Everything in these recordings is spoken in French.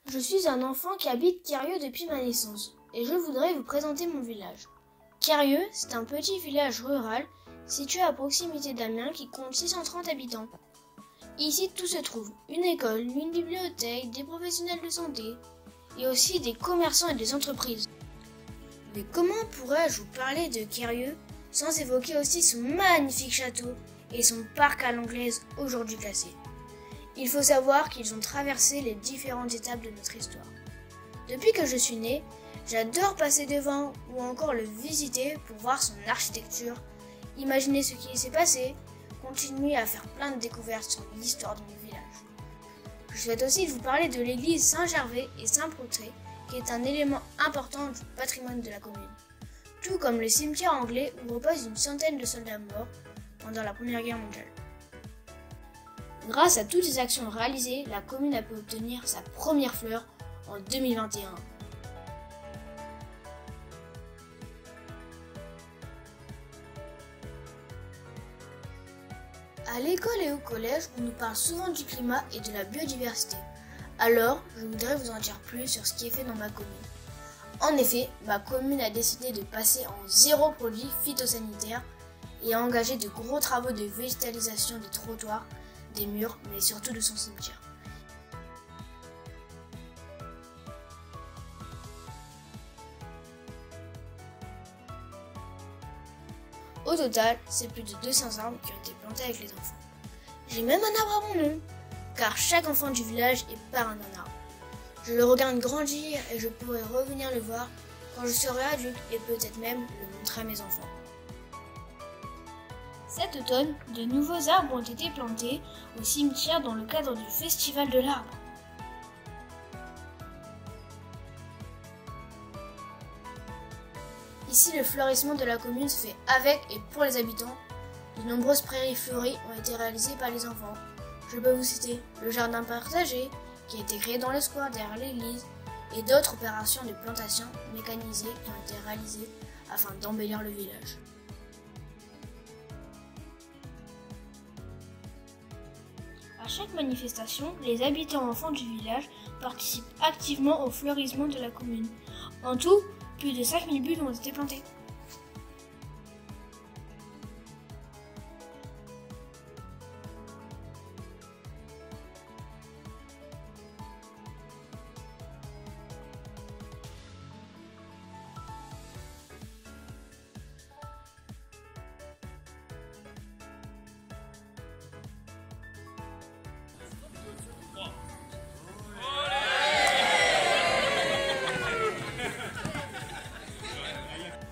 Je suis un enfant qui habite Quérieux depuis ma naissance et je voudrais vous présenter mon village. Quérieux, c'est un petit village rural situé à proximité d'Amiens qui compte 630 habitants. Ici, tout se trouve, une école, une bibliothèque, des professionnels de santé et aussi des commerçants et des entreprises. Mais comment pourrais-je vous parler de Quérieux sans évoquer aussi son magnifique château et son parc à l'anglaise aujourd'hui classé? Il faut savoir qu'ils ont traversé les différentes étapes de notre histoire. Depuis que je suis née, j'adore passer devant ou encore le visiter pour voir son architecture, imaginer ce qui s'est passé, continuer à faire plein de découvertes sur l'histoire de mon village. Je souhaite aussi vous parler de l'église Saint-Gervais et Saint-Protré, qui est un élément important du patrimoine de la commune, tout comme le cimetière anglais où repose une centaine de soldats morts pendant la Première Guerre mondiale. Grâce à toutes ces actions réalisées, la commune a pu obtenir sa première fleur en 2021. À l'école et au collège, on nous parle souvent du climat et de la biodiversité. Alors, je voudrais vous en dire plus sur ce qui est fait dans ma commune. En effet, ma commune a décidé de passer en zéro produit phytosanitaire et a engagé de gros travaux de végétalisation des trottoirs, des murs, mais surtout de son cimetière. Au total, c'est plus de 200 arbres qui ont été plantés avec les enfants. J'ai même un arbre à mon nom, car chaque enfant du village est parrain d'un arbre. Je le regarde grandir et je pourrai revenir le voir quand je serai adulte et peut-être même le montrer à mes enfants. Cet automne, de nouveaux arbres ont été plantés au cimetière dans le cadre du Festival de l'Arbre. Ici, le fleurissement de la commune se fait avec et pour les habitants. De nombreuses prairies fleuries ont été réalisées par les enfants. Je peux vous citer le jardin partagé qui a été créé dans le square derrière l'église et d'autres opérations de plantation mécanisées qui ont été réalisées afin d'embellir le village. À chaque manifestation, les habitants enfants du village participent activement au fleurissement de la commune. En tout, plus de 5000 bulles ont été plantées.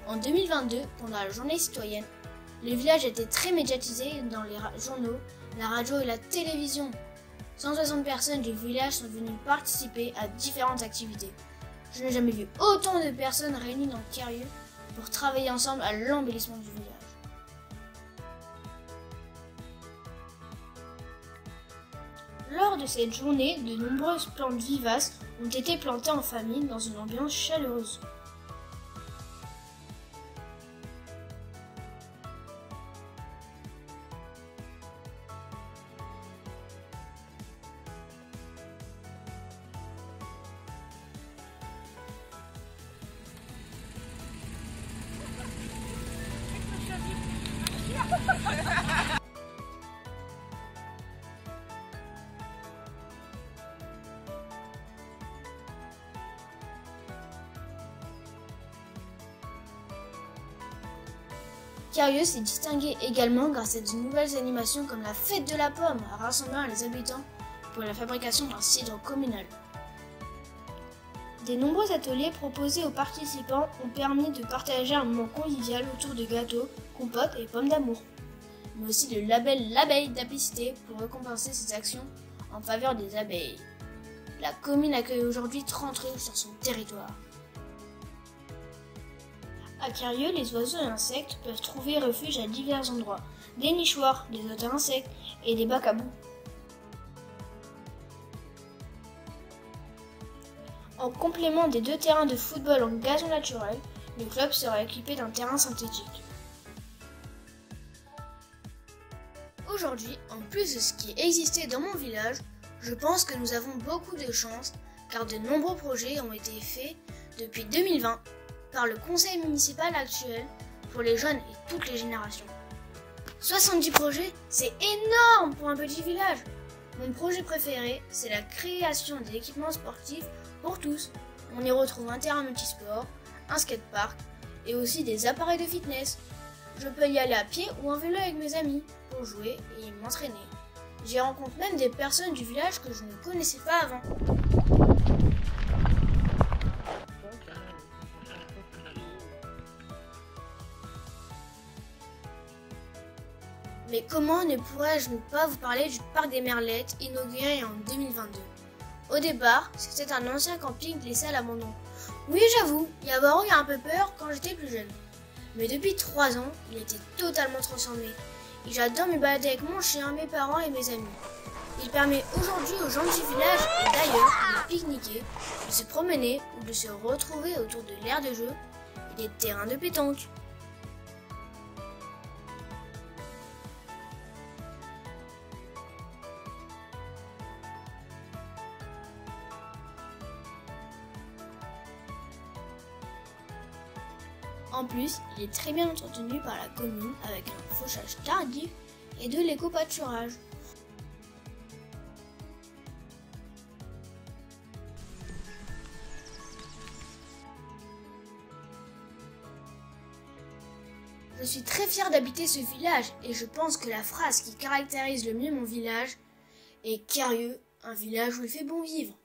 En 2022, pendant la journée citoyenne, le village était très médiatisé dans les journaux, la radio et la télévision. 160 personnes du village sont venues participer à différentes activités. Je n'ai jamais vu autant de personnes réunies dans Quérieux pour travailler ensemble à l'embellissement du village. Lors de cette journée, de nombreuses plantes vivaces ont été plantées en famille dans une ambiance chaleureuse. Quérieux s'est distingué également grâce à de nouvelles animations comme la fête de la pomme, rassemblant les habitants pour la fabrication d'un cidre communal. Des nombreux ateliers proposés aux participants ont permis de partager un moment convivial autour de gâteaux, compotes et pommes d'amour, mais aussi le label L'Abeille d'Apicité pour récompenser ses actions en faveur des abeilles. La commune accueille aujourd'hui 30 rues sur son territoire. À Quérieux, les oiseaux et insectes peuvent trouver refuge à divers endroits, des nichoirs, des hôtels insectes et des bacs à boue. En complément des 2 terrains de football en gazon naturel, le club sera équipé d'un terrain synthétique. Aujourd'hui, en plus de ce qui existait dans mon village, je pense que nous avons beaucoup de chance car de nombreux projets ont été faits depuis 2020 par le conseil municipal actuel pour les jeunes et toutes les générations. 70 projets, c'est énorme pour un petit village. Mon projet préféré, c'est la création d'équipements sportifs pour tous. On y retrouve un terrain multisport, un skatepark et aussi des appareils de fitness. Je peux y aller à pied ou en vélo avec mes amis pour jouer et m'entraîner. J'y rencontre même des personnes du village que je ne connaissais pas avant. Mais comment ne pourrais-je ne pas vous parler du parc des Merlettes inauguré en 2022? Au départ, c'était un ancien camping laissé à l'abandon. Oui, j'avoue, y avoir eu un peu peur quand j'étais plus jeune. Mais depuis 3 ans, il était totalement transformé. Et j'adore me balader avec mon chien, mes parents et mes amis. Il permet aujourd'hui aux gens du village et d'ailleurs de pique-niquer, de se promener ou de se retrouver autour de l'aire de jeu et des terrains de pétanque. En plus, il est très bien entretenu par la commune avec un fauchage tardif et de l'éco-pâturage. Je suis très fière d'habiter ce village et je pense que la phrase qui caractérise le mieux mon village est Quérieux, un village où il fait bon vivre.